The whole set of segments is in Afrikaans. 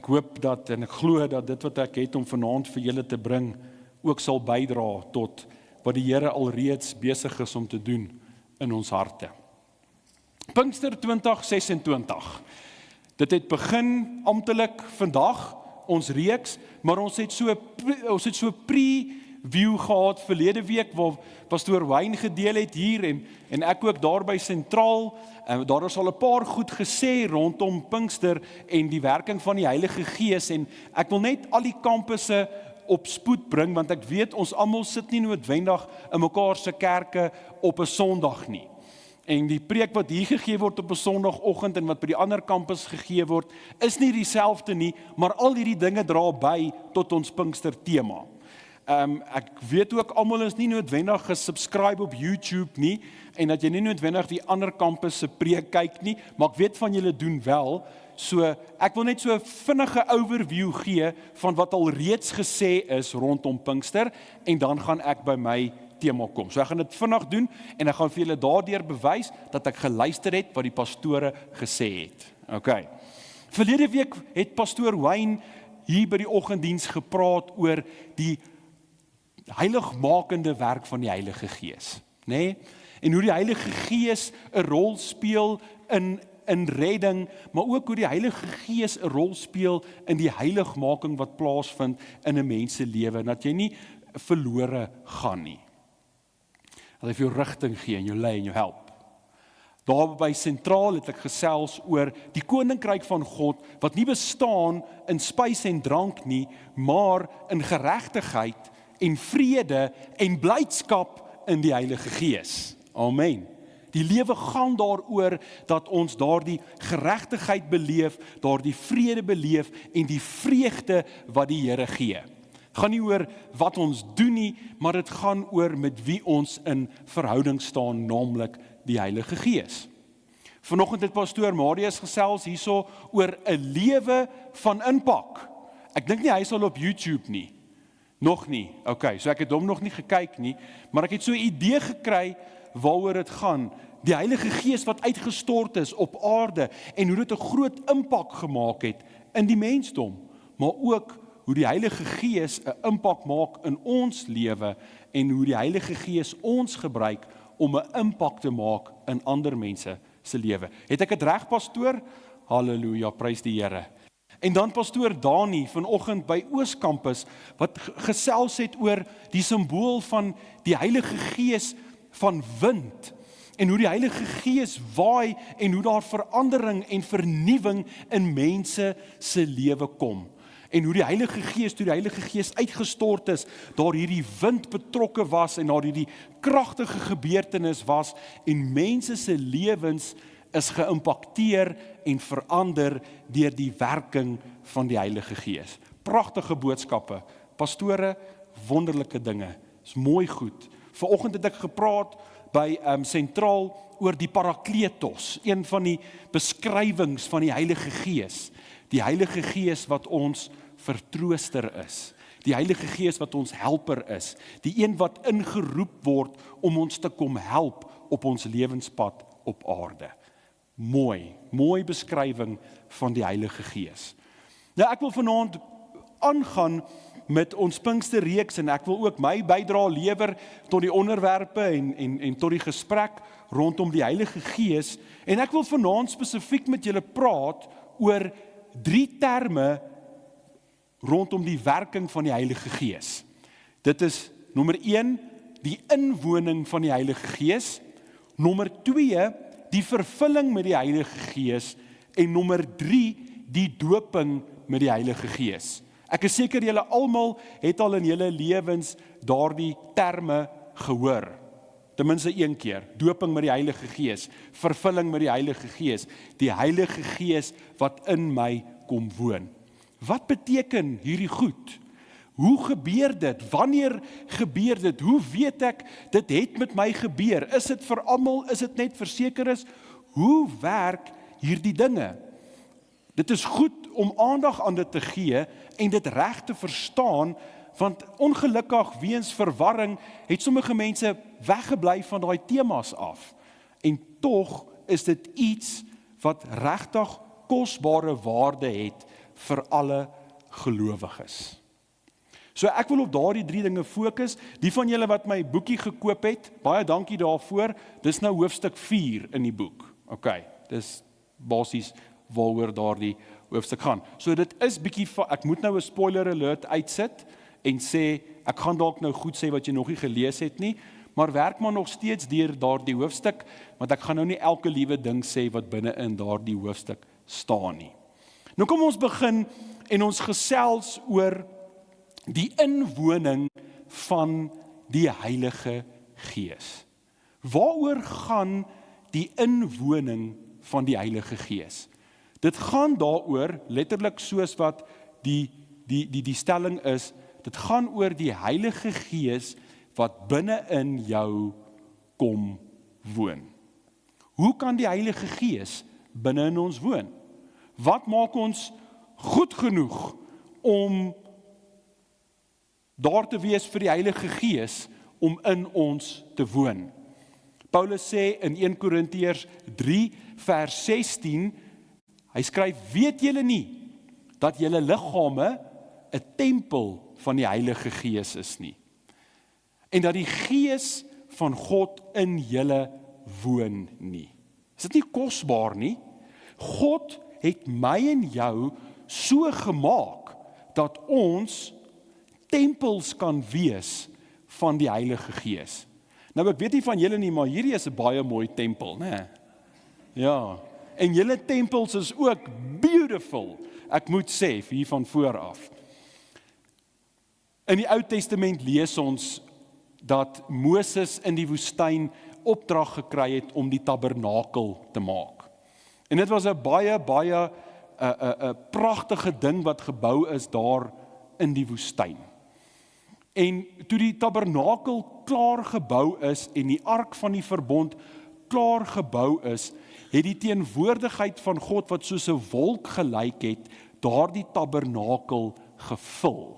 hoop dat en ek glo dat dit wat ek het om vanaand vir julle te bring ook sal bydra tot wat die Here alreeds besig is om te doen in ons harte. Pinkster 2026. Dit het begin amptelik vandag, ons reeks, maar ons het so preview gehad verlede week, waar pastoor Wayne gedeel het hier, en ek ook daar by Sentraal. Daar is al 'n paar goed gesê rondom Pinkster en die werking van die Heilige Gees, en ek wil net al die kampusse op spoed bring, want ek weet ons almal sit nie noodwendig in mekaar se kerke op 'n Sondag nie. En die preek wat hier gegee word op 'n Sondagoggend en wat by die ander kampus gegee word, is nie dieselfde nie, maar al hierdie dinge dra by tot ons Pinkster tema. Ek weet ook, almal is nie noodwendig gesubscribe op YouTube nie, en dat jy nie noodwendig die ander kampus se preek kyk nie, maar ek weet van julle doen wel. So, ek wil net so 'n vinnige overview gee van wat al reeds gesê is rondom Pinkster, en dan gaan ek by my tema kom. So ek gaan dit vinnig doen, en ek gaan vir julle daardeur bewys dat ek geluister het wat die pastore gesê het. Okay. Verlede week het pastoor Wayne hier by die oggenddiens gepraat oor die heiligmakende werk van die Heilige Gees, nê? En hoe die Heilige Gees 'n rol speel in redding, maar ook hoe die Heilige Gees 'n rol speel in die heiligmaking wat plaasvind in 'n mens se lewe, en dat jy nie verlore gaan nie. Dat hy vir jou rigting gee en jou lei en jou help. Daar by Sentraal het ek gesels oor die koninkryk van God, wat nie bestaan in spys en drank nie, maar in geregtigheid en vrede en blydskap in die Heilige Gees. Amen. Die lewe gaan daaroor dat ons daardie geregtigheid beleef, daardie vrede beleef en die vreugde wat die Here gee. Het gaan nie oor wat ons doen nie, maar dit gaan oor met wie ons in verhouding staan, naamlik die Heilige Gees. Vanoggend het pastoor Marius gesels hierso oor 'n lewe van impak. Ek dink nie hy is al op YouTube nie. Nog nie. Okay, so ek het hom nog nie gekyk nie, maar ek het so 'n idee gekry waaroor dit gaan. Die Heilige Gees wat uitgestort is op aarde en hoe dit 'n groot impak gemaak het in die mensdom, maar ook hoe die Heilige Gees 'n impak maak in ons lewe en hoe die Heilige Gees ons gebruik om 'n impak te maak in ander mense se lewe. Het ek dit reg, pastoor? Halleluja, prys die Here. En dan pastoor Dani vanoggend by Ooskampus wat gesels het oor die simbool van die Heilige Gees van wind en hoe die Heilige Gees waai en hoe daar verandering en vernuwing in mense se lewe kom. En hoe die Heilige Gees, toe die Heilige Gees uitgestort is, daar hierdie wind betrokke was en daar hierdie kragtige gebeurtenis was en mense se lewens is geïmpakteer en verander deur die werking van die Heilige Gees. Pragtige boodskappe, pastore, wonderlike dinge, is mooi goed. Vanoggend het ek gepraat by Sentraal oor die Parakletos, een van die beskrywings van die Heilige Gees. Die Heilige Gees wat ons vertrooster is, die Heilige Gees wat ons helper is, die een wat ingeroep word om ons te kom help op ons lewenspad op aarde. Mooi beskrywing van die Heilige Gees. Nou ek wil vanaand aangaan met ons Pinksterreeks en ek wil ook my bydra lewer tot die onderwerpe en tot die gesprek rondom die Heilige Gees en ek wil vanaand spesifiek met julle praat oor 3 terme rondom die werking van die Heilige Gees. Dit is nommer 1, die inwoning van die Heilige Gees, nommer 2, die vervulling met die Heilige Gees en nommer 3, die doping met die Heilige Gees. Ek is seker julle almal het al in julle lewens daardie terme gehoor. Ten minste 1 keer, doping met die Heilige Gees, vervulling met die Heilige Gees, die Heilige Gees wat in my kom woon. Wat beteken hierdie goed? Hoe gebeur dit? Wanneer gebeur dit? Hoe weet ek, dit het met my gebeur? Is dit vir almal? Is dit net vir sekeres? Hoe werk hierdie dinge? Dit is goed om aandag aan dit te gee en dit reg te verstaan, want ongelukkig weens verwarring het sommige mense weggebly van daai temas af. En tog is dit iets wat regtig kosbare waarde het vir alle gelowiges. So ek wil op daardie 3 dinge fokus. Die van julle wat my boekie gekoop het, baie dankie daarvoor. Dis nou hoofstuk 4 in die boek. OK, dis basies waaroor daardie hoofstuk gaan. So dit is bietjie van, ek moet nou 'n spoiler alert uitsit en sê, ek gaan dalk nou goed sê wat jy nog nie gelees het nie, maar werk maar nog steeds deur daardie hoofstuk, want ek gaan nou nie elke liewe ding sê wat binne in daardie hoofstuk staan nie. Nou kom ons begin en ons gesels oor die inwoning van die Heilige Gees. Waaroor gaan die inwoning van die Heilige Gees? Dit gaan daaroor, letterlik soos wat die stelling is, dit gaan oor die Heilige Gees wat binne in jou kom woon. Hoe kan die Heilige Gees binne in ons woon? Wat maak ons goed genoeg om daar te wees vir die Heilige Gees om in ons te woon? Paulus sê in 1 Korintiërs 3 vers 16, hy skryf, weet julle nie dat julle liggame 'n tempel van die Heilige Gees is nie, en dat die Gees van God in julle woon nie. Is dit nie kosbaar nie? God het my en jou so gemaak dat ons tempels kan wees van die Heilige Gees. Nou ek weet nie van julle nie, maar hierdie is 'n baie mooi tempel, né? Ja, en julle tempels is ook beautiful, ek moet sê, hier van vooraf. In die Ou Testament lees ons dat Moses in die woestyn opdrag gekry het om die tabernakel te maak. En dit was 'n baie pragtige ding wat gebou is daar in die woestyn. En toe die tabernakel klaar gebou is en die ark van die verbond klaar gebou is, het die teenwoordigheid van God wat soos 'n wolk gelyk het, daardie tabernakel gevul.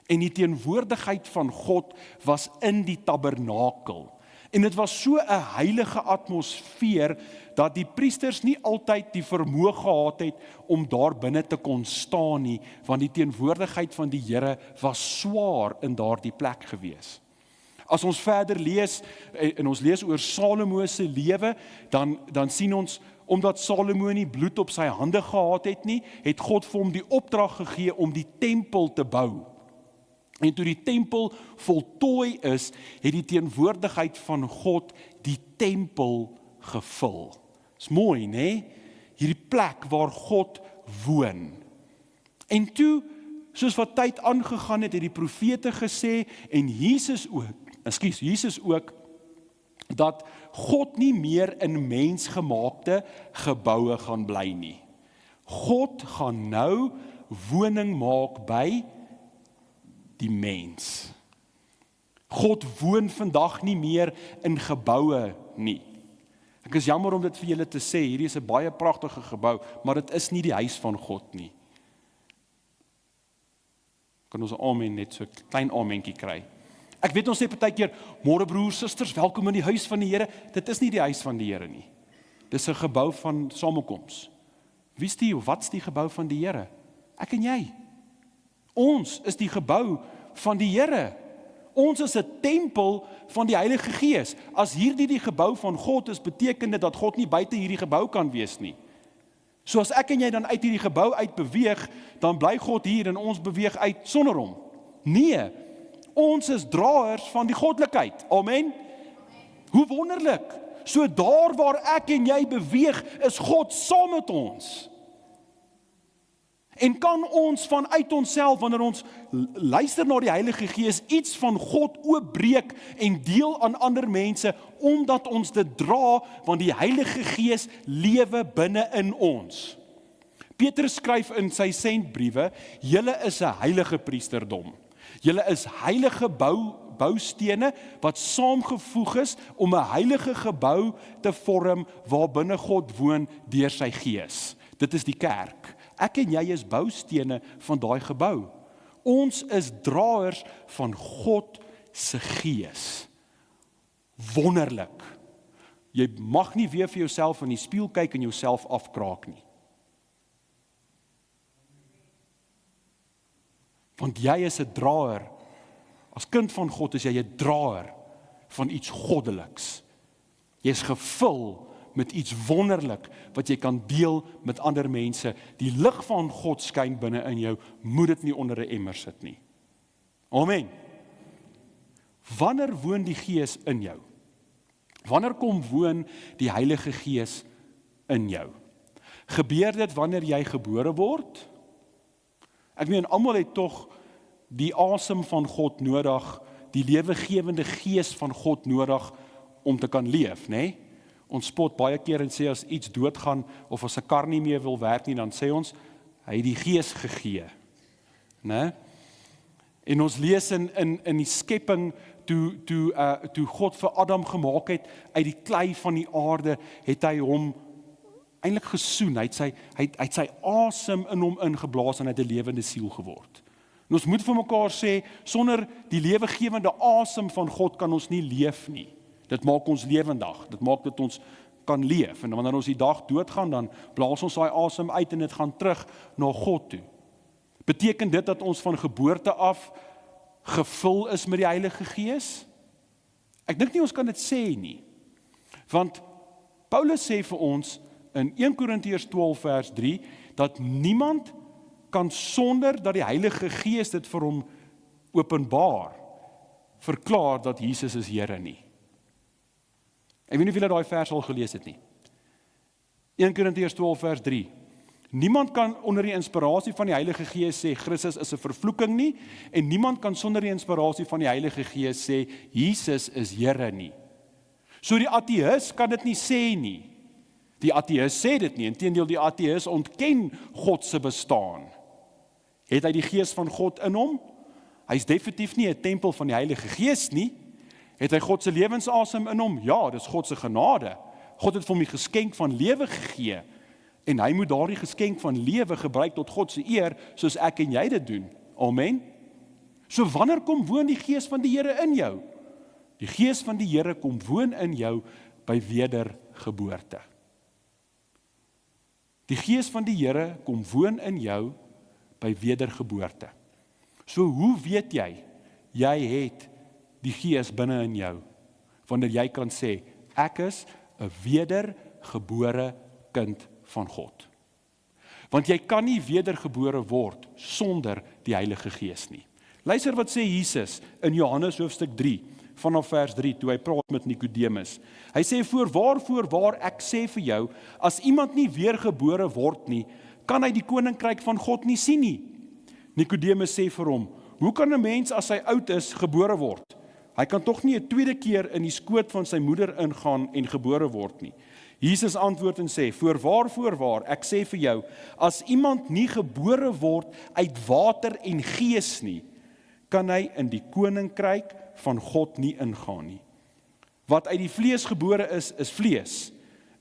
En die teenwoordigheid van God was in die tabernakel. En dit was so 'n heilige atmosfeer, dat die priesters nie altyd die vermoë gehad het om daar binne te kon staan nie, want die teenwoordigheid van die Here was swaar in daardie plek gewees. As ons verder lees, en ons lees oor Salomo se lewe, dan sien ons, omdat Salomo nie bloed op sy hande gehad het nie, het God vir hom die opdrag gegee om die tempel te bou. En toe die tempel voltooi is, het die teenwoordigheid van God die tempel gevul. Is mooi, né? Hierdie plek waar God woon. En toe, soos wat tyd aangegaan het, het die profete gesê, en Jesus ook, dat God nie meer in mensgemaakte geboue gaan bly nie. God gaan nou woning maak by die mens. God woon vandag nie meer in geboue nie. Ek is jammer om dit vir julle te sê, hierdie is 'n baie pragtige gebou, maar dit is nie die huis van God nie. Kan ons 'n amen, net so 'n klein amentjie kry? Ek weet ons sê partykeer, môre broers, susters, welkom in die huis van die Here. Dit is nie die huis van die Here nie. Dis 'n gebou van samekoms. Wie's die, wat's die gebou van die Here? Ek en jy. Ons is die gebou van die Here. Ons is 'n tempel van die Heilige Gees. As hierdie die gebou van God is, beteken dit dat God nie buite hierdie gebou kan wees nie. So as ek en jy dan uit hierdie gebou uit beweeg, dan bly God hier en ons beweeg uit sonder hom. Nee, ons is draers van die goddelikheid. Amen. Hoe wonderlik. So daar waar ek en jy beweeg, is God saam met ons. En kan ons vanuit onsself, wanneer ons luister na die Heilige Gees, iets van God oopbreek en deel aan ander mense, omdat ons dit dra, want die Heilige Gees lewe binne in ons. Petrus skryf in sy sendbriewe, julle is 'n heilige priesterdom. Julle is heilige boustene wat saamgevoeg is om 'n heilige gebou te vorm waar binne God woon deur sy Gees. Dit is die kerk. Ek en jy is boustene van daai gebou. Ons is draers van God se Gees. Wonderlik. Jy mag nie weer vir jouself in die spieël kyk en jouself afkraak nie. Want jy is 'n draer. As kind van God is jy 'n draer van iets goddeliks. Jy is gevul met iets wonderlik wat jy kan deel met ander mense. Die lig van God skyn binne in jou, moet dit nie onder 'n emmer sit nie. Amen. Wanneer woon die Gees in jou? Wanneer kom woon die Heilige Gees in jou? Gebeur dit wanneer jy gebore word? Ek meen, almal het tog die asem van God nodig, die lewegewende Gees van God nodig om te kan leef, né? Ons spot baie keer en sê as iets doodgaan of as 'n kar nie meer wil werk nie, dan sê ons hy het die Gees gegee, né? En ons lees in die skepping toe God vir Adam gemaak het uit die klei van die aarde, het hy hom eintlik gesoen. Hy het sy asem in hom ingeblaas en hy het 'n lewende siel geword. En ons moet vir mekaar sê, sonder die lewegewende asem van God kan ons nie leef nie. Dit maak ons lewendig, dit maak dat ons kan leef. En wanneer ons die dag doodgaan, dan blaas ons daai asem uit en dit gaan terug na God toe. Beteken dit dat ons van geboorte af gevul is met die Heilige Gees? Ek dink nie ons kan dit sê nie. Want Paulus sê vir ons in 1 Korintiërs 12 vers 3, dat niemand kan sonder dat die Heilige Gees dit vir hom openbaar, verklaar dat Jesus is Here nie. Ek weet nie of julle daai vers al gelees het nie. 1 Korintiërs 12 vers 3. Niemand kan onder die inspirasie van die Heilige Gees sê Christus is 'n vervloeking nie, en niemand kan sonder die inspirasie van die Heilige Gees sê Jesus is Here nie. So die ateïs kan dit nie sê nie. Die ateïs sê dit nie, inteendeel die ateïs ontken God se bestaan. Het hy die Gees van God in hom? Hy is definitief nie 'n tempel van die Heilige Gees nie. Het hy God se lewensasem in hom? Ja, dis God se genade. God het vir hom die geskenk van lewe gegee, en hy moet daardie geskenk van lewe gebruik tot God se eer, soos ek en jy dit doen. Amen. So wanneer kom woon die Gees van die Here in jou? Die Gees van die Here kom woon in jou by wedergeboorte. Die Gees van die Here kom woon in jou by wedergeboorte. So hoe weet jy het die Gees binne in jou, wanneer jy kan sê, ek is 'n wedergebore kind van God. Want jy kan nie wedergebore word sonder die Heilige Gees nie. Luister wat sê Jesus in Johannes hoofstuk 3, vanaf vers 3, toe hy praat met Nikodemus. Hy sê, voorwaar, ek sê vir jou, as iemand nie weergebore word nie, kan hy die koninkryk van God nie sien nie. Nikodemus sê vir hom, hoe kan 'n mens as hy oud is, gebore word? Hy kan tog nie 'n tweede keer in die skoot van sy moeder ingaan en gebore word nie. Jesus antwoord en sê, voorwaar, ek sê vir jou, as iemand nie gebore word uit water en gees nie, kan hy in die koninkryk van God nie ingaan nie. Wat uit die vlees gebore is vlees,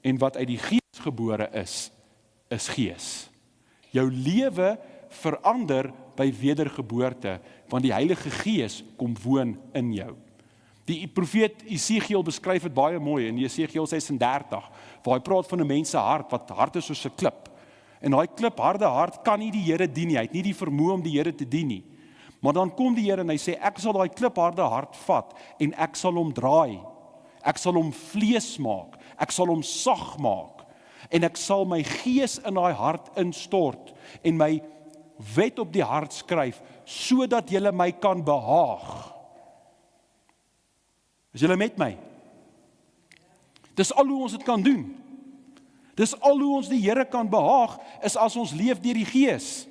en wat uit die gees gebore is gees. Jou lewe verander by wedergeboorte, want die Heilige Gees kom woon in jou. Die profeet Esegiel beskryf dit baie mooi in Esegiel 36, waar hy praat van 'n mens se hart, wat hart is soos 'n klip. En daai klipharde hart kan nie die Here dien nie, hy het nie die vermoë om die Here te dien nie. Maar dan kom die Here en hy sê, ek sal daai klipharde hart vat, en ek sal hom draai. Ek sal hom vlees maak, ek sal hom sag maak, en ek sal my gees in daai hart instort, en my wet op die hart skryf, sodat julle my kan behaag. Is julle met my? Dis al hoe ons dit kan doen. Dis al hoe ons die Here kan behaag, is as ons leef deur die Gees.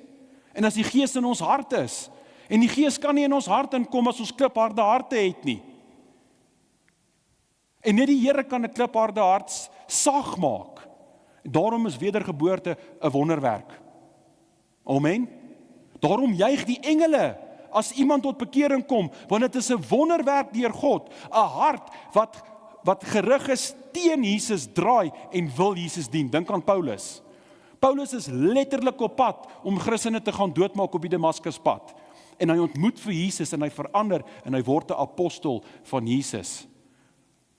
En as die Gees in ons hart is. En die Gees kan nie in ons hart inkom as ons klipharde harte het nie. En net die Here kan 'n klipharde hart sag maak. Daarom is wedergeboorte 'n wonderwerk. Amen. Daarom juig die engele as iemand tot bekering kom, want dit is 'n wonderwerk deur God, 'n hart wat gerig is teen Jesus draai en wil Jesus dien. Dink aan Paulus. Paulus is letterlik op pad om Christene te gaan doodmaak op die Damaskuspad. En hy ontmoet vir Jesus en hy verander en hy word 'n apostel van Jesus.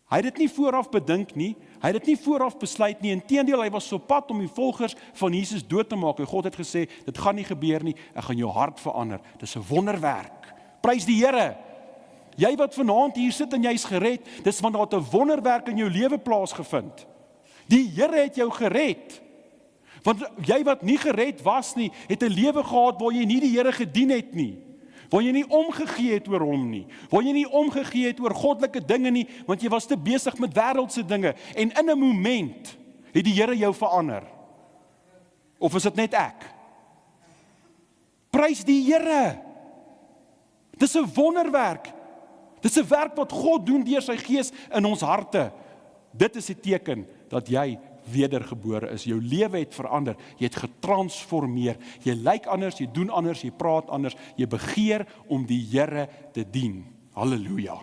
Hy het dit nie vooraf bedink nie, hy het dit nie vooraf besluit nie, inteendeel, hy was so pad om die volgers van Jesus dood te maak, en God het gesê, dit gaan nie gebeur nie, ek gaan jou hart verander, dit is 'n wonderwerk, prys die Here, jy wat vanaand hier sit en jy is gered, dis want daar het 'n wonderwerk in jou lewe plaasgevind, die Here het jou gered, want jy wat nie gered was nie, het 'n lewe gehad waar jy nie die Here gedien het nie, waar jy nie omgegee het oor hom nie, waar jy nie omgegee het oor goddelike dinge nie, want jy was te besig met wêreldse dinge, en in 'n moment het die Here jou verander. Of is dit net ek? Prys die Here. Dis 'n wonderwerk. Dis 'n werk wat God doen deur sy Gees in ons harte. Dit is 'n teken dat jy wedergebore is. Jou lewe het verander, jy het getransformeer, jy lyk anders, jy doen anders, jy praat anders, jy begeer om die Here te dien. Halleluja.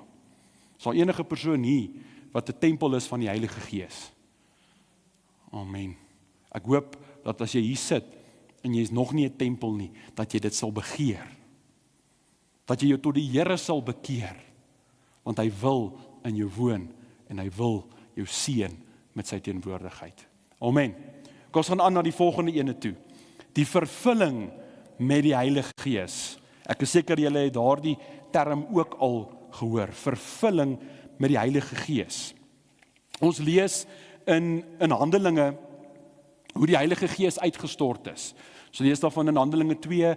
Sal enige persoon hier wat 'n tempel is van die Heilige Gees. Amen. Ek hoop dat as jy hier sit en jy is nog nie 'n tempel nie, dat jy dit sal begeer. Dat jy jou tot die Here sal bekeer, want hy wil in jou woon en hy wil jou seën met sy teenwoordigheid. Amen. Ons gaan aan na die volgende ene toe. Die vervulling met die Heilige Gees. Ek is seker julle het daardie term ook al gehoor. Vervulling met die Heilige Gees. Ons lees in Handelinge hoe die Heilige Gees uitgestort is. So lees daarvan in Handelinge 2,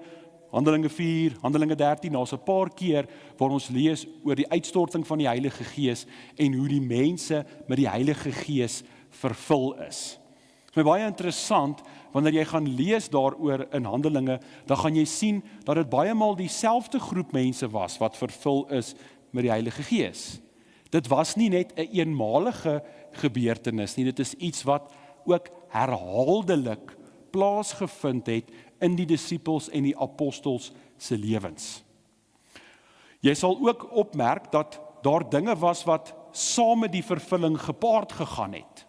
Handelinge 4, Handelinge 13, daar's 'n paar keer waar ons lees oor die uitstorting van die Heilige Gees en hoe die mense met die Heilige Gees vervul is. Dit is baie interessant, wanneer jy gaan lees daaroor in Handelinge, dan gaan jy sien dat dit baie maal dieselfde groep mense was wat vervul is met die Heilige Gees. Dit was nie net 'n eenmalige gebeurtenis nie, dit is iets wat ook herhaaldelik plaasgevind het in die disippels en die apostels se lewens. Jy sal ook opmerk dat daar dinge was wat saam met die vervulling gepaard gegaan het.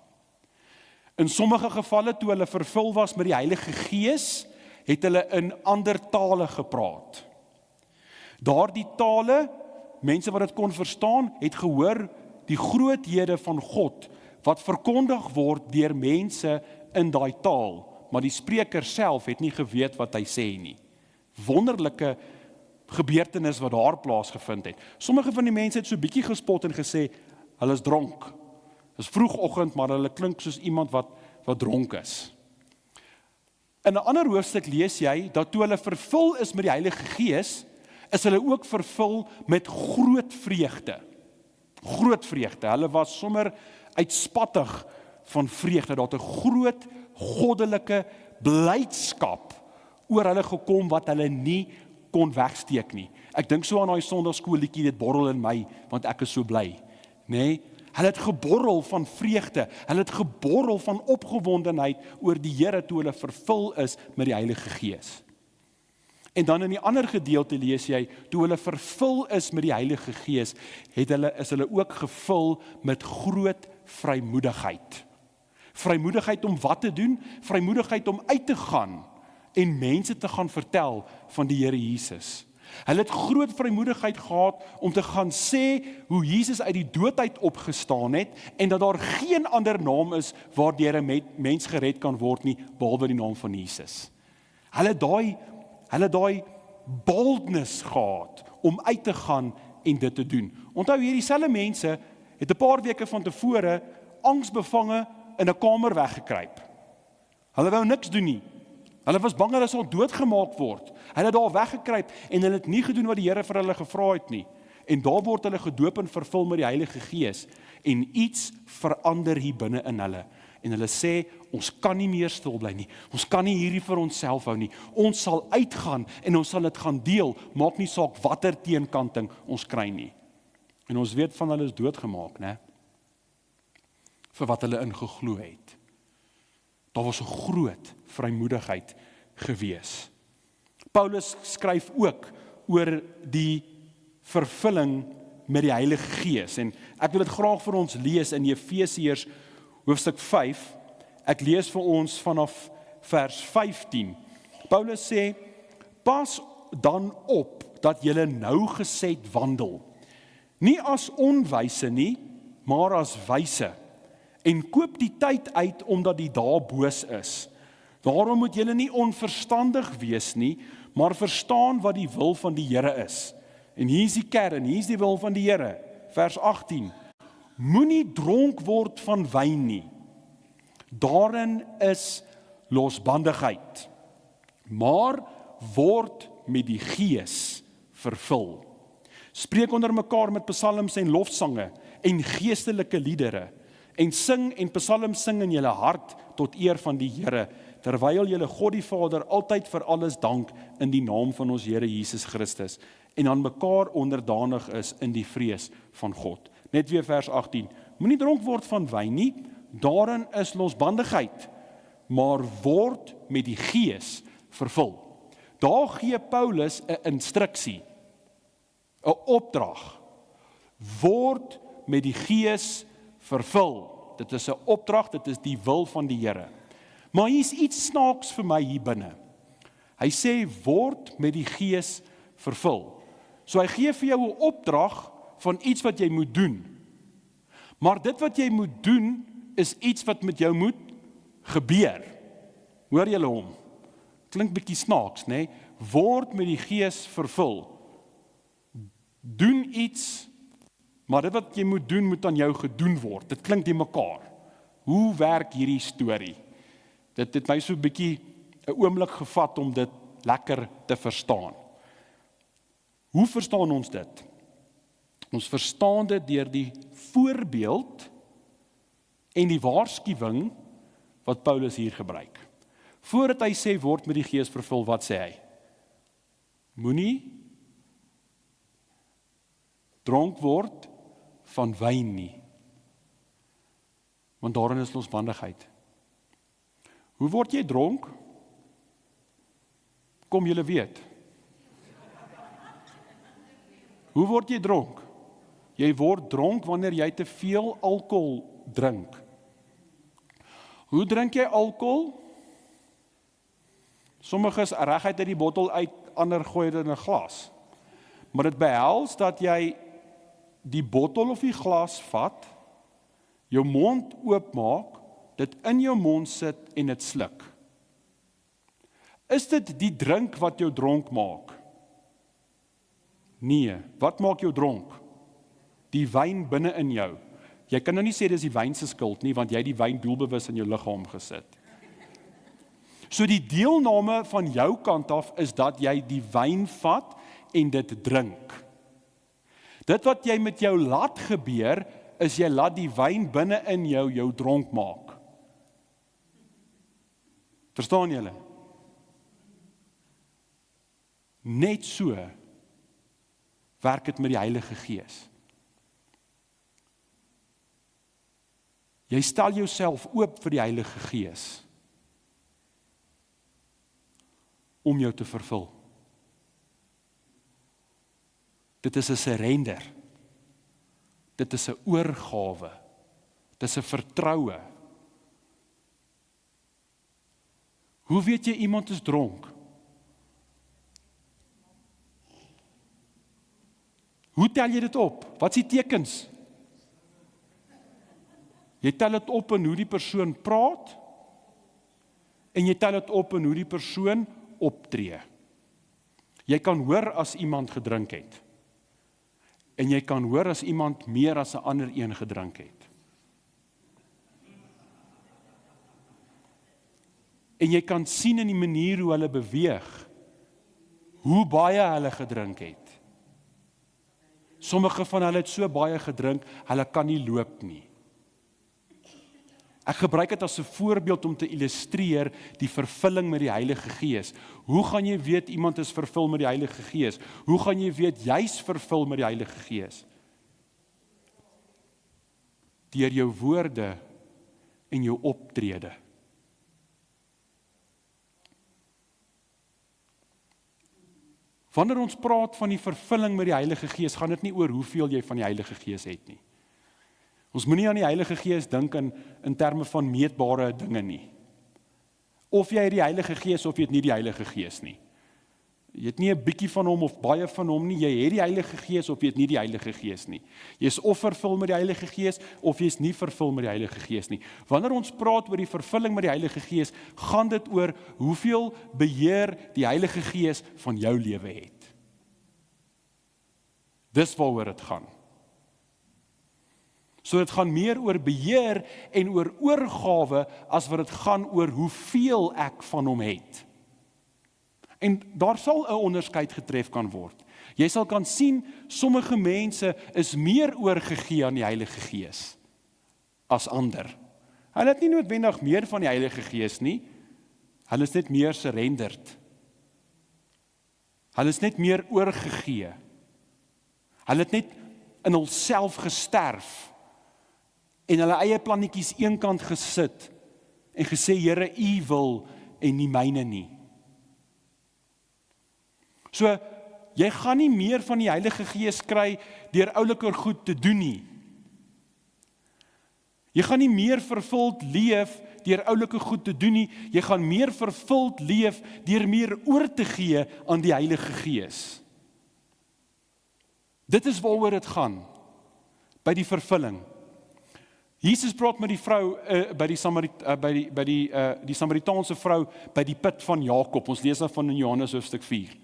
In sommige gevalle toe hulle vervul was met die Heilige Gees, het hulle in ander tale gepraat. Daardie tale, mense wat dit kon verstaan, het gehoor die groothede van God wat verkondig word deur mense in daai taal, maar die spreker self het nie geweet wat hy sê nie. Wonderlike gebeurtenis wat daar plaasgevind het. Sommige van die mense het so bietjie gespot en gesê, hulle is dronk. Dit is vroegoggend, maar hulle klink soos iemand wat dronk is. In 'n ander hoofstuk lees jy, dat toe hulle vervul is met die Heilige Gees, is hulle ook vervul met groot vreugde. Groot vreugde. Hulle was sommer uitspattig van vreugde, dat 'n groot goddelike blydskap oor hulle gekom wat hulle nie kon wegsteek nie. Ek dink so aan daai Sondagskoolliedjie, dit borrel in my, want ek is so bly. Nee, hulle het geborrel van vreugde, hulle het geborrel van opgewondenheid oor die Here toe hulle vervul is met die Heilige Gees. En dan in die ander gedeelte lees jy, toe hulle vervul is met die Heilige Gees, is hulle ook gevul met groot vrymoedigheid. Vrymoedigheid om wat te doen? Vrymoedigheid om uit te gaan en mense te gaan vertel van die Here Jesus. Hulle het groot vrymoedigheid gehad om te gaan sê hoe Jesus uit die dood uit opgestaan het en dat daar geen ander naam is waardeur 'n mens gered kan word nie, behalwe die naam van Jesus. Hulle het daai boldness gehad om uit te gaan en dit te doen. Onthou hierdie selfde mense het 'n paar weke van tevore angsbevange in 'n kamer weggekruip. Hulle wou niks doen nie. Hulle was bang hulle sal doodgemaak word. Hulle het daar weggekruip en hulle het nie gedoen wat die Here vir hulle gevra het nie. En daar word hulle gedoop en vervul met die Heilige Gees en iets verander hier binne in hulle. En hulle sê, ons kan nie meer stil bly nie. Ons kan nie hierdie vir onsself hou nie. Ons sal uitgaan en ons sal dit gaan deel. Maak nie saak watter teenkanting ons kry nie. En ons weet van hulle is doodgemaak, né? Vir wat hulle ingeglo het. Daar was 'n groot vrymoedigheid gewees. Paulus skryf ook oor die vervulling met die Heilige Gees. En ek wil dit graag vir ons lees in Efesiërs hoofstuk 5. Ek lees vir ons vanaf vers 15. Paulus sê, pas dan op dat julle nougeset wandel. Nie as onwyse nie, maar as wyse, en koop die tyd uit, omdat die dae boos is. Daarom moet julle nie onverstandig wees nie, maar verstaan wat die wil van die Here is. En hier is die kern, hier is die wil van die Here. Vers 18. Moenie dronk word van wyn nie. Daarin is losbandigheid. Maar word met die Gees vervul. Spreek onder mekaar met psalms en lofsange en geestelike liedere, en sing en psalms sing in julle hart tot eer van die Here, terwyl julle God die Vader altyd vir alles dank in die naam van ons Here Jesus Christus, en aan mekaar onderdanig is in die vrees van God. Net weer vers 18. Moenie dronk word van wyn nie, daarin is losbandigheid, maar word met die Gees vervul. Daar gee Paulus 'n instruksie, 'n opdrag. Word met die Gees vervul. Dit is 'n opdrag, dit is die wil van die Here. Maar hier is iets snaaks vir my hier binne. Hy sê, word met die Gees vervul. So hy gee vir jou 'n opdrag van iets wat jy moet doen. Maar dit wat jy moet doen, is iets wat met jou moet gebeur. Hoor julle hom? Klink bietjie snaaks, né? Word met die Gees vervul. Doen iets, maar dit wat jy moet doen, moet aan jou gedoen word. Dit klink nie mekaar. Hoe werk hierdie storie? Dit het my so 'n bietjie 'n oomblik gevat om dit lekker te verstaan. Hoe verstaan ons dit? Ons verstaan dit deur die voorbeeld en die waarskuwing wat Paulus hier gebruik. Voordat hy sê, word met die Gees vervul, wat sê hy? Moenie dronk word van wyn nie, want daarin is losbandigheid. Hoe word jy dronk? Kom julle weet. Hoe word jy dronk? Jy word dronk wanneer jy te veel alkohol drink. Hoe drink jy alkohol? Sommiges reguit uit die bottel uit, ander gooi dit in 'n glas. Maar dit behels dat jy die bottel of die glas vat, jou mond oopmaak, dit in jou mond sit en dit sluk. Is dit die drink wat jou dronk maak? Nee, wat maak jou dronk? Die wyn binne in jou. Jy kan nou nie sê dis die wyn se skuld nie, want jy het die wyn doelbewus in jou liggaam gesit. So die deelname van jou kant af is dat jy die wyn vat en dit drink. Dit wat jy met jou laat gebeur, is jy laat die wyn binne in jou dronk maak. Verstaan julle? Net so werk dit met die Heilige Gees. Jy stel jouself oop vir die Heilige Gees om jou te vervul. Dit is 'n surrender. Dit is 'n oorgawe. Dit is 'n vertroue. Hoe weet jy iemand is dronk? Hoe tel jy dit op? Wat is die tekens? Jy tel dit op in hoe die persoon praat, en jy tel dit op in hoe die persoon optree. Jy kan hoor as iemand gedrink het, en jy kan hoor as iemand meer as 'n ander een gedrink het. En jy kan sien in die manier hoe hulle beweeg, hoe baie hulle gedrink het. Sommige van hulle het so baie gedrink, hulle kan nie loop nie. Ek gebruik dit as 'n voorbeeld om te illustreer die vervulling met die Heilige Gees. Hoe gaan jy weet iemand is vervul met die Heilige Gees? Hoe gaan jy weet jy's vervul met die Heilige Gees? Deur jou woorde en jou optrede. Wanneer ons praat van die vervulling met die Heilige Gees, gaan dit nie oor hoeveel jy van die Heilige Gees het nie. Ons moenie aan die Heilige Gees dink in terme van meetbare dinge nie. Of jy het die Heilige Gees of jy het nie die Heilige Gees nie. Jy het nie 'n bietjie van hom of baie van hom nie, jy het die Heilige Gees of jy het nie die Heilige Gees nie. Jy is of vervul met die Heilige Gees of jy is nie vervul met die Heilige Gees nie. Wanneer ons praat oor die vervulling met die Heilige Gees, gaan dit oor hoeveel beheer die Heilige Gees van jou lewe het. Dis waaroor dit gaan. So dit gaan meer oor beheer en oor oorgawe as wat dit gaan oor hoeveel ek van hom het. En daar sal 'n onderskeid getref kan word. Jy sal kan sien, sommige mense is meer oorgegee aan die Heilige Gees as ander. Hulle het nie noodwendig meer van die Heilige Gees nie, hulle is net meer surrendered. Hulle is net meer oorgegee. Hulle het net in hulself gesterf en hulle eie plannetjies eenkant gesit en gesê, Here, U wil en nie myne nie. So, jy gaan nie meer van die Heilige Gees kry deur ouliker goed te doen nie. Jy gaan nie meer vervuld leef deur oulike goed te doen nie. Jy gaan meer vervuld leef deur meer oor te gee aan die Heilige Gees. Dit is waaroor dit gaan by die vervulling. Jesus praat met die vrou by die Samaritaanse vrou by die put van Jakob. Ons lees daarvan in Johannes hoofstuk 4.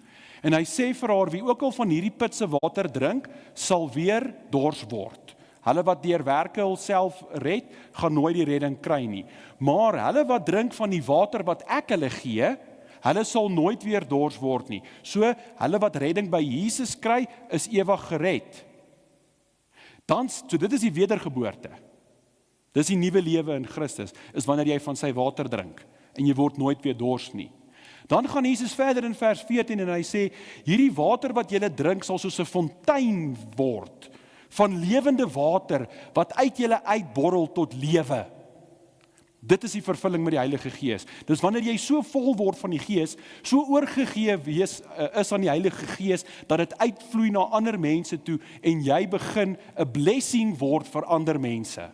En hy sê vir haar, wie ook al van hierdie put se water drink, sal weer dors word. Hulle wat deur werke hulself red, gaan nooit die redding kry nie. Maar hulle wat drink van die water wat ek hulle gee, hulle sal nooit weer dors word nie. So, hulle wat redding by Jesus kry, is ewig gered. So dit is die wedergeboorte. Dis die nuwe lewe in Christus, is wanneer jy van sy water drink, en jy word nooit weer dors nie. Dan gaan Jesus verder in vers 14 en hy sê, hierdie water wat julle drink sal soos 'n fontein word, van lewende water, wat uit julle uitborrel tot lewe. Dit is die vervulling met die Heilige Gees. Dis wanneer jy so vol word van die Gees, so oorgegee is aan die Heilige Gees, dat dit uitvloei na ander mense toe, en jy begin 'n blessing word vir ander mense.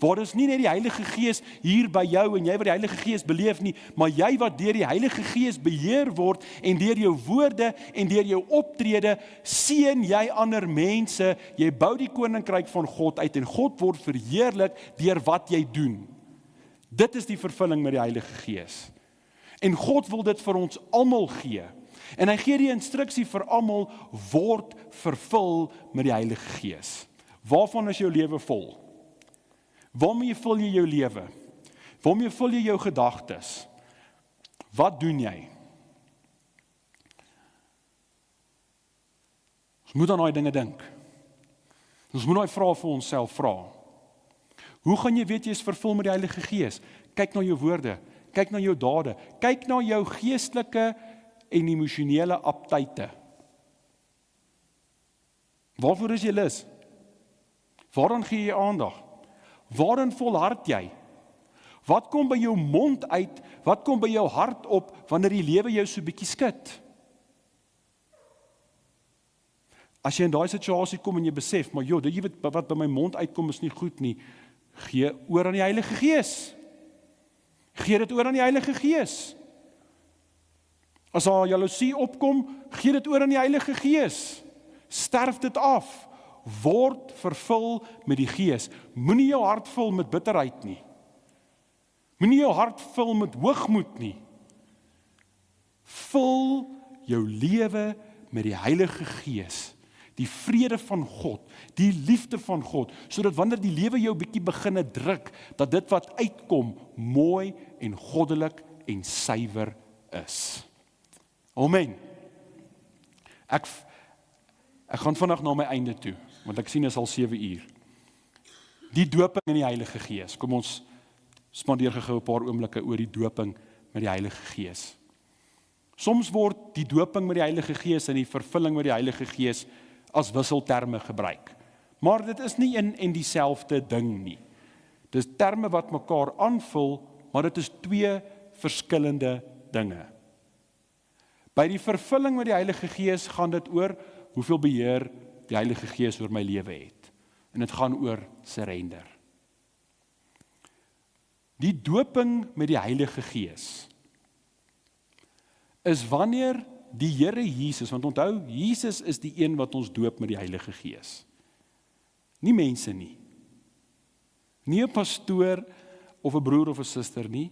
Waar is nie net die Heilige Gees hier by jou en jy wat die Heilige Gees beleef nie, maar jy wat deur die Heilige Gees beheer word en deur jou woorde en deur jou optrede seën jy ander mense, jy bou die koninkryk van God uit en God word verheerlik deur wat jy doen. Dit is die vervulling met die Heilige Gees. En God wil dit vir ons almal gee. En hy gee die instruksie vir almal, word vervul met die Heilige Gees. Waarvan is jou lewe vol? Waarmee vul jy jou lewe? Waarmee vul jy jou gedagtes? Wat doen jy? Ons moet aan daai dinge dink. Ons moet daai vrae vir onsself vra. Hoe gaan jy weet jy is vervul met die Heilige Gees? Kyk na jou woorde, kyk na jou dade, kyk na jou geestelike en emosionele aptyte. Waarvoor is jy lus? Waaraan gee jy aandag? Waarin volhard jy? Wat kom by jou mond uit? Wat kom by jou hart op wanneer die lewe jou so bietjie skud? As jy in daai situasie kom en jy besef, maar jy weet wat by my mond uitkom is nie goed nie, gee oor aan die Heilige Gees. Gee dit oor aan die Heilige Gees. As daar jaloesie opkom, gee dit oor aan die Heilige Gees. Sterf dit af. Word vervul met die Gees. Moenie jou hart vul met bitterheid nie. Moenie jou hart vul met hoogmoed nie. Vul jou lewe met die Heilige Gees. Die vrede van God, die liefde van God, sodat wanneer die lewe jou bietjie beginne druk, dat dit wat uitkom mooi en goddelik en suiwer is. Amen. Ek gaan vandag na my einde toe, want ek sien is al 7 uur. Die doping in die Heilige Gees. Kom ons spandeer gou 'n paar oomblikke oor die doping met die Heilige Gees. Soms word die doping met die Heilige Gees en die vervulling met die Heilige Gees as wisselterme gebruik. Maar dit is nie een en dieselfde ding nie. Dis terme wat mekaar aanvul, maar dit is 2 verskillende dinge. By die vervulling met die Heilige Gees gaan dit oor hoeveel beheer die Heilige Gees oor my lewe het. En dit gaan oor surrender. Die doping met die Heilige Gees is wanneer die Here Jesus, want onthou, Jesus is die een wat ons doop met die Heilige Gees. Nie mense nie. Nie 'n pastoor of 'n broer of 'n suster nie.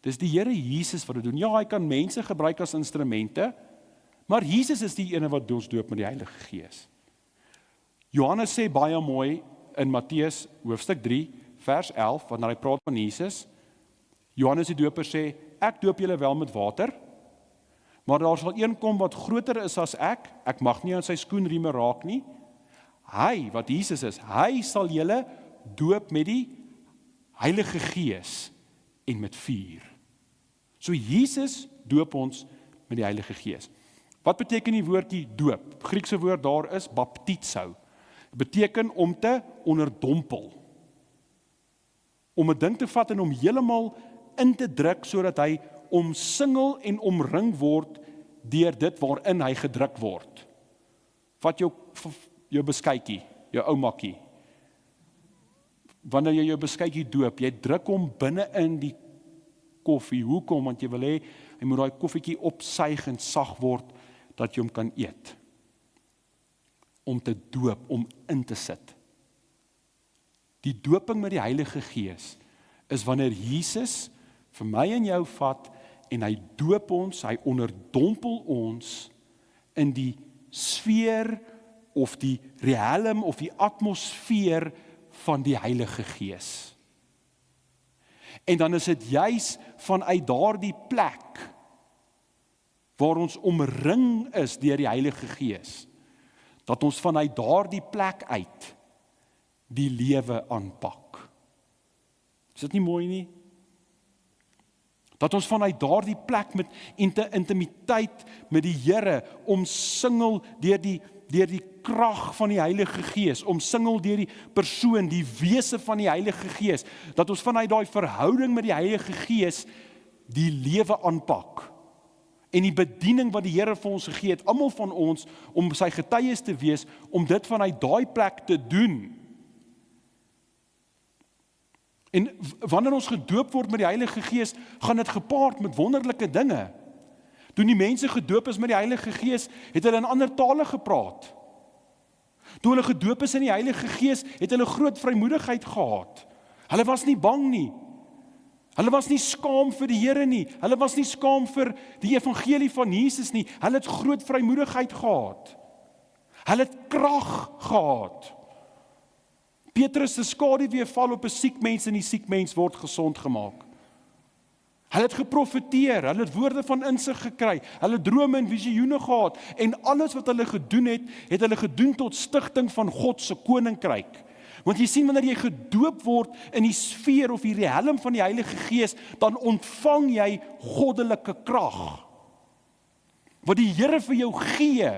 Dis die Here Jesus wat dit doen. Ja, hy kan mense gebruik as instrumente, maar Jesus is die ene wat ons doop met die Heilige Gees. Johannes sê baie mooi in Matteus hoofstuk 3, vers 11, wanneer hy praat van Jesus, Johannes die doper sê, ek doop julle wel met water, maar daar sal een kom wat groter is as ek mag nie aan sy skoenrieme raak nie. Hy, wat Jesus is, hy sal julle doop met die Heilige Gees en met vuur. So Jesus doop ons met die Heilige Gees. Wat beteken die woordjie doop? Griekse woord daar is baptizo. Beteken om te onderdompel. Om 'n ding te vat en hom heeltemal in te druk sodat hy omsingel en omring word deur dit waarin hy gedruk word. Vat jou beskuitjie, jou ou makkie. Wanneer jy jou beskuitjie doop, jy druk hom binne in die koffie. Hoekom? Want jy wil hê hy moet daai koffietjie opsuig en sag word dat jy hom kan eet. Om te doop, om in te sit. Die doping met die Heilige Gees is wanneer Jesus vir my en jou vat en hy doop ons, hy onderdompel ons in die sfeer of die riem of die atmosfeer van die Heilige Gees. En dan is dit juis vanuit daardie plek waar ons omring is deur die Heilige Gees, dat ons vanuit daardie plek uit die lewe aanpak. Is dit nie mooi nie? Dat ons vanuit daardie plek met intimiteit met die Here omsingel deur die krag van die Heilige Gees, omsingel deur die persoon, die wese van die Heilige Gees, dat ons vanuit daai verhouding met die Heilige Gees die lewe aanpak. En die bediening wat die Here vir ons gegee het, almal van ons, om sy getuies te wees, om dit vanuit daai plek te doen. En wanneer ons gedoop word met die Heilige Gees, gaan dit gepaard met wonderlike dinge. Toe die mense gedoop is met die Heilige Gees, het hulle in ander tale gepraat. Toe hulle gedoop is in die Heilige Gees, het hulle groot vrymoedigheid gehad. Hulle was nie bang nie. Hulle was nie skaam vir die Here nie. Hulle was nie skaam vir die evangelie van Jesus nie. Hulle het groot vrymoedigheid gehad. Hulle het krag gehad. Petrus se skaduwee val op 'n siek mens en die siek mens word gesond gemaak. Hulle het geprofeteer, hulle het woorde van insig gekry, hulle drome en visioene gehad, en alles wat hulle gedoen het, het hulle gedoen tot stigting van God se koninkryk. Want jy sien, wanneer jy gedoop word in die sfeer of die riem van die Heilige Gees, dan ontvang jy goddelike krag, wat die Here vir jou gee,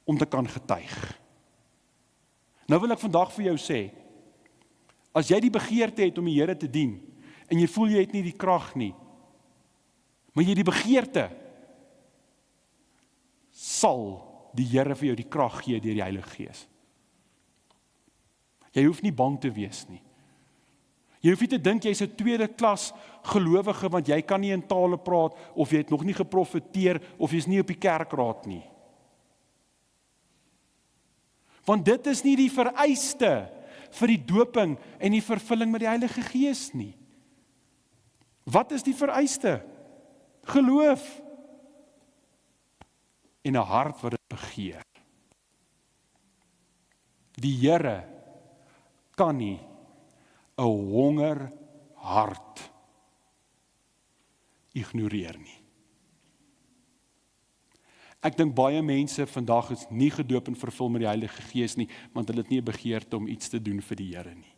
om te kan getuig. Nou wil ek vandag vir jou sê, as jy die begeerte het om die Here te dien, en jy voel jy het nie die krag nie, maar jy die begeerte, sal die Here vir jou die krag gee deur die Heilige Gees. Jy hoef nie bang te wees nie. Jy hoef nie te dink jy's 'n tweede klas gelowige, want jy kan nie in tale praat, of jy het nog nie geprofeteer, of jy's nie op die kerkraad nie. Want dit is nie die vereiste vir die doping en die vervulling met die Heilige Gees nie. Wat is die vereiste? Geloof. En 'n hart wat dit begeer. Die Here kan nie 'n honger hart ignoreer nie. Ek dink baie mense vandag is nie gedoop en vervul met die Heilige Gees nie, want hulle het nie 'n begeerte om iets te doen vir die Here nie.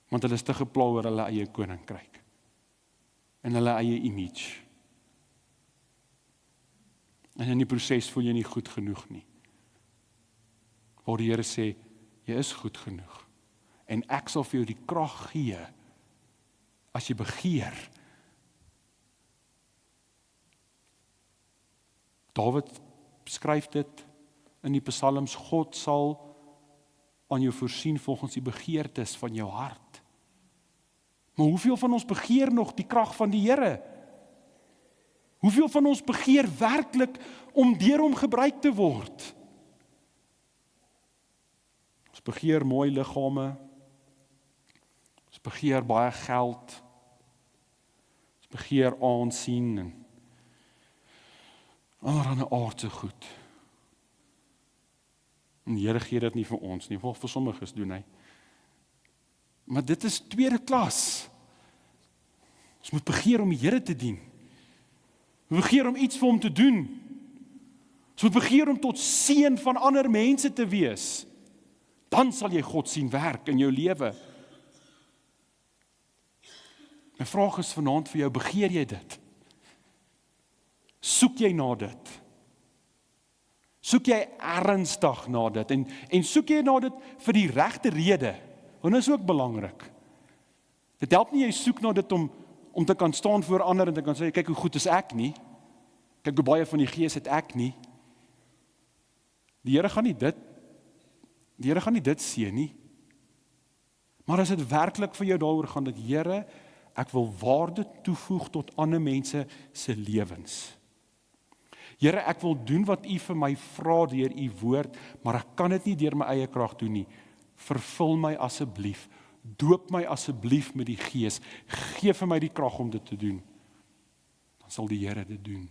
Want hulle is te gepla oor hulle eie koninkryk en hulle eie image. En in die proses voel jy nie goed genoeg nie. Waar die Here sê, jy is goed genoeg. En ek sal vir jou die krag gee as jy begeer. Dawid skryf dit in die psalms, God sal aan jou voorsien volgens die begeertes van jou hart. Maar hoeveel van ons begeer nog die krag van die Here? Hoeveel van ons begeer werklik om deur hom gebruik te word? Ons begeer mooi liggame, ons begeer baie geld, ons begeer aansien en allerlei aardse goed. En die Here gee dit nie vir ons nie, vir sommiges doen hy. Maar dit is tweede klas. Ons moet begeer om die Here te dien. Ons begeer om iets vir hom te doen. Ons moet begeer om tot seën van ander mense te wees. Dan sal jy God sien werk in jou lewe. My vraag is vanaand vir jou, begeer jy dit? Soek jy na dit? Soek jy ernstig na dit? En soek jy na dit vir die regte rede? Want dit is ook belangrik. Dit help nie jy soek na dit om te kan staan voor ander en te kan sê, kyk hoe goed is ek nie. Kyk hoe baie van die Gees het ek nie. Die Here gaan nie dit sien nie. Maar as dit werklik vir jou daaroor gaan, dat Here, ek wil waarde toevoeg tot ander mense se lewens. Here, ek wil doen wat U vir my vra deur U woord, maar ek kan dit nie deur my eie krag doen nie. Vervul my asseblief, doop my asseblief met die Gees, gee vir my die krag om dit te doen. Dan sal die Here dit doen.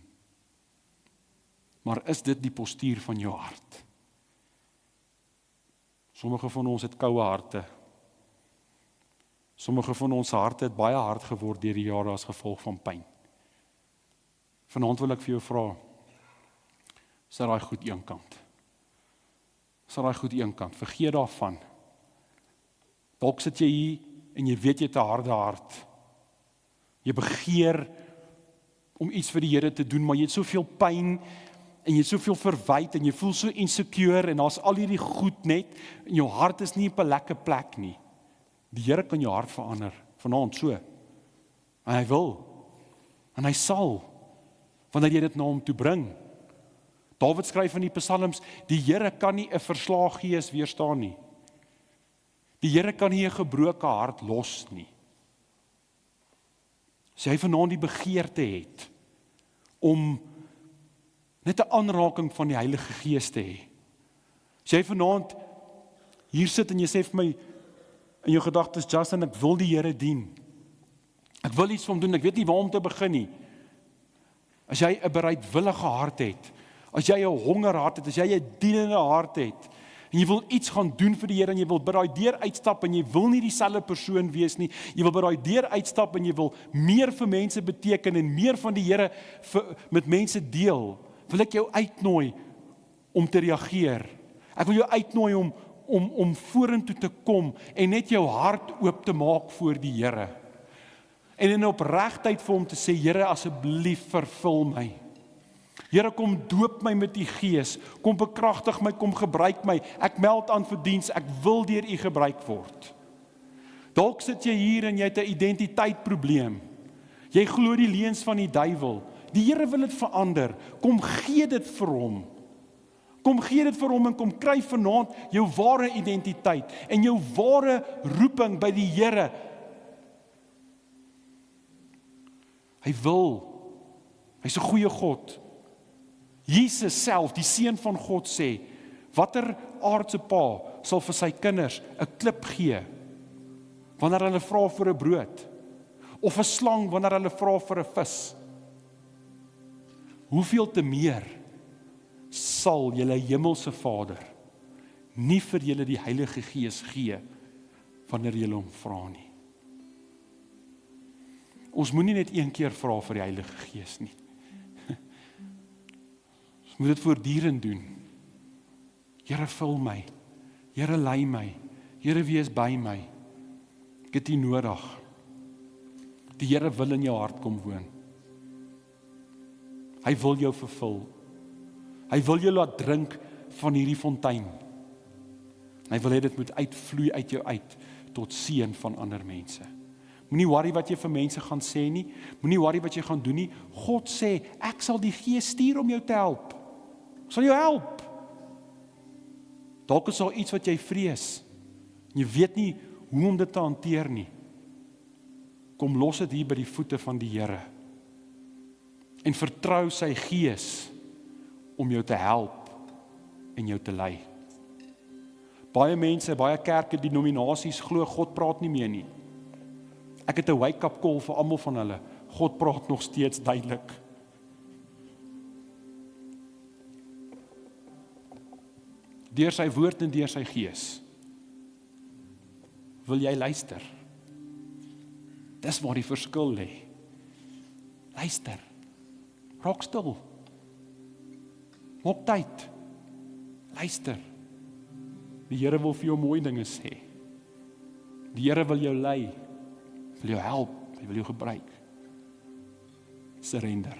Maar is dit die postuur van jou hart? Sommige van ons het koue harte. Sommige van ons harte het baie hard geword deur die jare as gevolg van pyn. Vanaand wil ek vir jou vra, is daai goed eenkant? Is daai goed eenkant? Vergeet daarvan. Dalk sit jy hier en jy weet jy het 'n harde hart. Jy begeer om iets vir die Here te doen, maar jy het soveel pyn en jy het soveel verwyd en jy voel so insecure en daar's al hierdie goed net en jou hart is nie op 'n lekker plek nie. Die Here kan jou hart verander, vanaand so. En hy wil, en hy sal, wanneer jy dit na hom toe bring. Dawid skryf in die Psalms, die Here kan nie 'n verslae gees weerstaan nie. Die Here kan nie 'n gebroke hart los nie. As jy vanaand die begeerte het om net 'n aanraking van die Heilige Gees te hê. As jy vanaand hier sit en jy sê vir my in jou gedagtes, Justin, ek wil die Here dien. Ek wil iets vir hom doen, ek weet nie waar om te begin nie. As jy 'n bereidwillige hart het, as jy 'n honger hart het, as jy 'n dienende hart het, en jy wil iets gaan doen vir die Here, en jy wil by daai deur uitstap, en jy wil nie dieselfde persoon wees nie, jy wil by daai deur uitstap, en jy wil meer vir mense beteken, en meer van die Here met mense deel, wil ek jou uitnooi om te reageer. Ek wil jou uitnooi om vorentoe te kom, en net jou hart oop te maak voor die Here. En in opregtheid vir hom te sê, Here, asseblief vervul my. Here, kom doop my met die Gees, kom bekragtig my, kom gebruik my, ek meld aan vir diens, ek wil deur U gebruik word. Dalk sit jy hier en jy het 'n identiteitsprobleem. Jy glo die leuns van die duiwel. Die Here wil dit verander. Kom gee dit vir hom. Kom gee dit vir hom en kom kry vanaand jou ware identiteit en jou ware roeping by die Here. Hy's 'n goeie God. Jesus self, die Seun van God sê, watter aardse pa sal vir sy kinders 'n klip gee wanneer hulle vra vir 'n brood, of 'n slang wanneer hulle vra vir 'n vis? Hoeveel te meer sal julle hemelse Vader nie vir julle die Heilige Gees gee wanneer julle hom vra nie? Ons moenie net een keer vra vir die Heilige Gees nie. Ons moet dit voortdurend doen. Here, vul my. Here, lei my. Here, wees by my. Ek het U nodig. Die Here wil in jou hart kom woon. Hy wil jou vervul. Hy wil jou laat drink van hierdie fontein. Hy wil hê dit moet uitvloei uit jou uit tot seën van ander mense. Moenie worry wat jy vir mense gaan sê nie. Moenie worry wat jy gaan doen nie. God sê, ek sal die Gees stuur om jou te help. Ek sal jou help. Dalk is daar iets wat jy vrees. Jy weet nie hoe om dit te hanteer nie. Kom los dit hier by die voete van die Here. en vertrou sy Gees om jou te help en jou te lei. Baie mense, baie kerke, denominasies glo God praat nie meer nie. Ek het 'n wake-up call vir almal van hulle. God praat nog steeds duidelik. Deur sy woord en deur sy Gees. Wil jy luister? Dis waar die verskil lê. Luister. Raak stil. Maak tyd. Luister. Die Here wil vir jou mooi dinge sê. Die Here wil jou lei, wil jou help, hy wil jou gebruik. Surrender.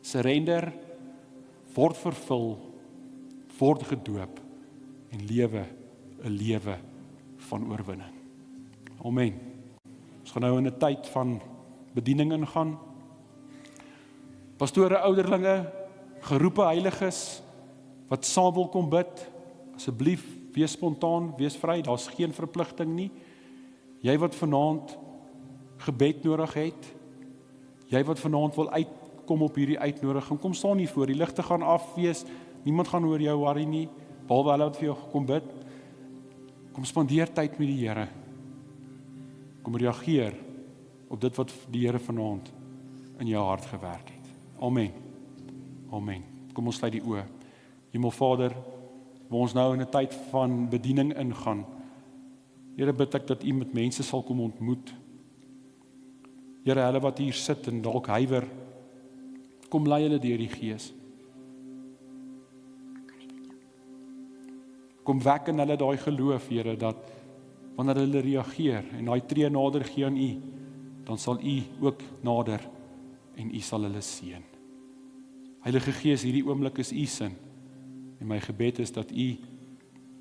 Surrender, word vervul, word gedoop en lewe 'n lewe van oorwinning. Amen. Ons gaan nou in 'n tyd van bediening ingaan. Pastore, ouderlinge, geroepe heiliges wat saam wil kom bid, asseblief wees spontaan, wees vry, daar's geen verpligting nie. Jy wat vanaand gebed nodig het, jy wat vanaand wil uitkom op hierdie uitnodiging, kom staan hier voor, die ligte gaan af wees, niemand gaan oor jou worry nie, behalwe hulle wat vir jou kom bid. Kom spandeer tyd met die Here. Kom reageer op dit wat die Here vanaand in jou hart gewerk het. Amen. Amen. Kom ons sluit die oë. Hemelvader, waar ons nou in 'n tyd van bediening ingaan. Here, bid ek dat U met mense sal kom ontmoet. Here, hulle wat hier sit en dalk huiwer, kom lei hulle deur die Gees. Kom wek in hulle daai geloof, Here, dat wanneer hulle reageer en daai tree nader gee aan U, dan sal U ook nader en U sal hulle seën. Heilige Gees, hierdie oomblik is U sin. En my gebed is dat U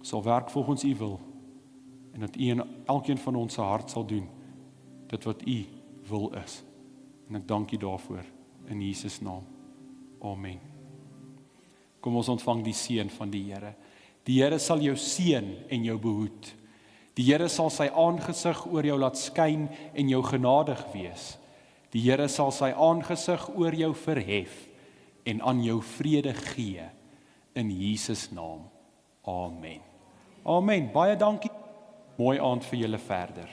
sal werk volgens U wil en dat U in elkeen van ons se hart sal doen dit wat U wil is. En ek dank U daarvoor in Jesus naam. Amen. Kom ons ontvang die seën van die Here. Die Here sal jou seën en jou behoed. Die Here sal sy aangesig oor jou laat skyn en jou genadig wees. Die Here sal sy aangesig oor jou verhef en aan jou vrede gee. In Jesus naam. Amen. Amen. Baie dankie. Mooi aand vir julle verder.